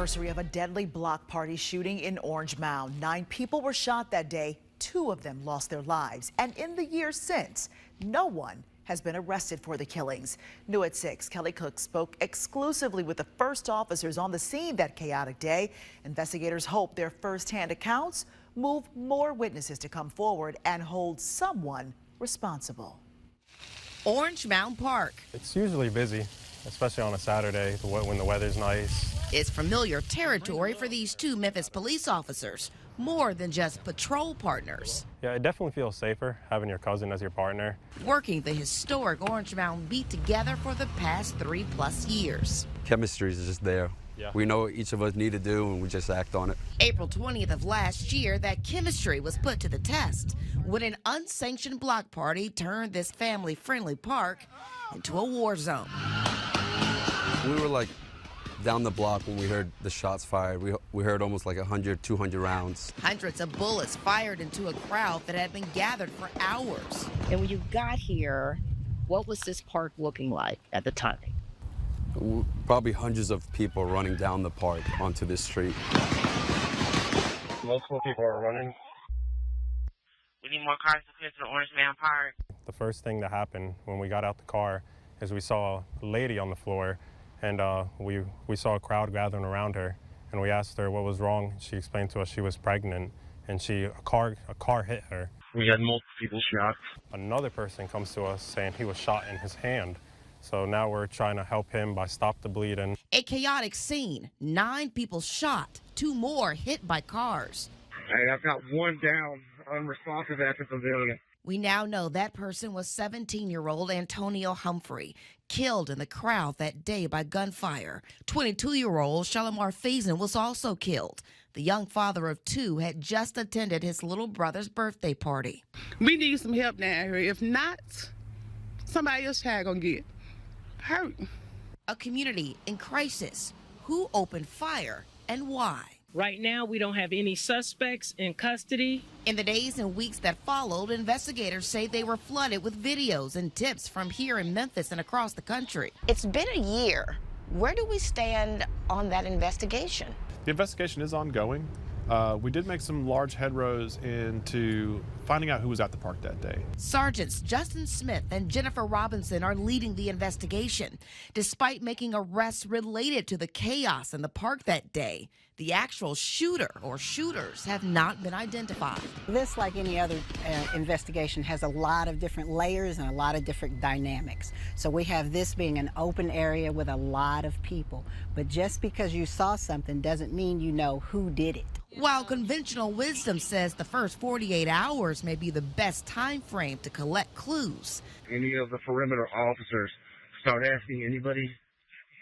Anniversary of a deadly block party shooting in Orange Mound. 9 people were shot that day. 2 of them lost their lives. And in the years since, no one has been arrested for the killings. New at 6, Kelly Cook spoke exclusively with the first officers on the scene that chaotic day. Investigators hope their firsthand accounts move more witnesses to come forward and hold someone responsible. Orange Mound Park. It's usually busy, especially on a Saturday when the weather's nice. It's familiar territory for these 2 Memphis police officers, more than just patrol partners. Yeah, it definitely feels safer having your cousin as your partner. Working the historic Orange Mound beat together for the past 3+ years. Chemistry is just there. Yeah. We know what each of us need to do and we just act on it. April 20th of last year, that chemistry was put to the test when an unsanctioned block party turned this family-friendly park into a war zone. We were like down the block when we heard the shots fired. We heard almost like 100, 200 rounds. Hundreds of bullets fired into a crowd that had been gathered for hours. And when you got here, what was this park looking like at the time? Probably hundreds of people running down the park onto this street. Multiple people are running. We need more cars to clear to the Orange Mound Park. The first thing that happened when we got out the car is we saw a lady on the floor, and we saw a crowd gathering around her, and we asked her what was wrong. She explained to us she was pregnant, and a car hit her. We had multiple people shot. Another person comes to us saying he was shot in his hand. So now we're trying to help him by stop the bleeding. A chaotic scene, 9 people shot, 2 more hit by cars. Hey, I've got 1 down, unresponsive at the pavilion. We now know that person was 17-year-old Antonio Humphrey, killed in the crowd that day by gunfire. 22-year-old Shalimar Faison was also killed. The young father of 2 had just attended his little brother's birthday party. We need some help down here. If not, somebody else child gonna get hurt. A community in crisis. Who opened fire and why? Right now, we don't have any suspects in custody. In the days and weeks that followed, investigators say they were flooded with videos and tips from here in Memphis and across the country. It's been a year. Where do we stand on that investigation? The investigation is ongoing. We did make some large headrows into finding out who was at the park that day. Sergeants Justin Smith and Jennifer Robinson are leading the investigation. Despite making arrests related to the chaos in the park that day, the actual shooter or shooters have not been identified. This, like any other investigation, has a lot of different layers and a lot of different dynamics. So we have this being an open area with a lot of people. But just because you saw something doesn't mean you know who did it. While conventional wisdom says the first 48 hours may be the best time frame to collect clues. Any of the perimeter officers start asking anybody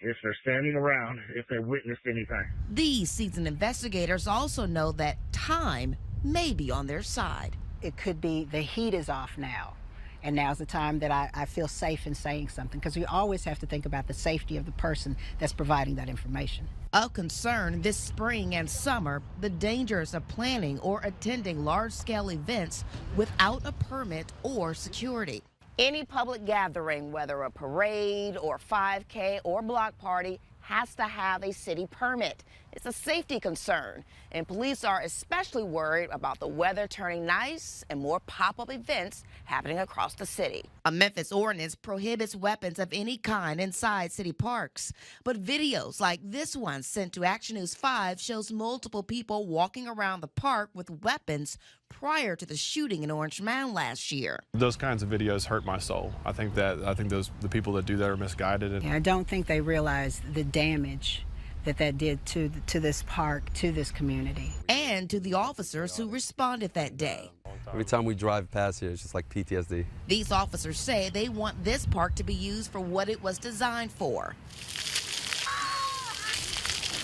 if they're standing around, if they witnessed anything. These seasoned investigators also know that time may be on their side. It could be the heat is off now, and now's the time that I feel safe in saying something, because we always have to think about the safety of the person that's providing that information. A concern this spring and summer, the dangers of planning or attending large-scale events without a permit or security. Any public gathering, whether a parade or 5K or block party, has to have a city permit. It's a safety concern, and police are especially worried about the weather turning nice and more pop-up events happening across the city. A Memphis ordinance prohibits weapons of any kind inside city parks, but videos like this one sent to Action News 5 shows multiple people walking around the park with weapons prior to the shooting in Orange Mound last year. Those kinds of videos hurt my soul. I think the people that do that are misguided. And I don't think they realize the damage that did to this park, to this community. And to the officers who responded that day. Every time we drive past here, it's just like PTSD. These officers say they want this park to be used for what it was designed for.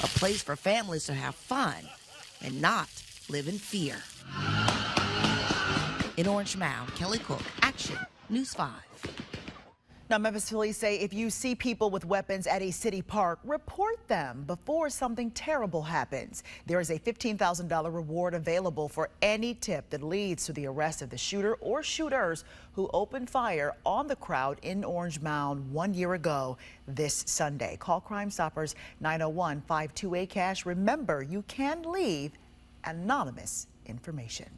A place for families to have fun and not live in fear. In Orange Mound, Kelly Cook, Action News 5. Now, Memphis police say if you see people with weapons at a city park, report them before something terrible happens. There is a $15,000 reward available for any tip that leads to the arrest of the shooter or shooters who opened fire on the crowd in Orange Mound 1 year ago this Sunday. Call Crime Stoppers 901-528-CASH. Remember, you can leave anonymous information.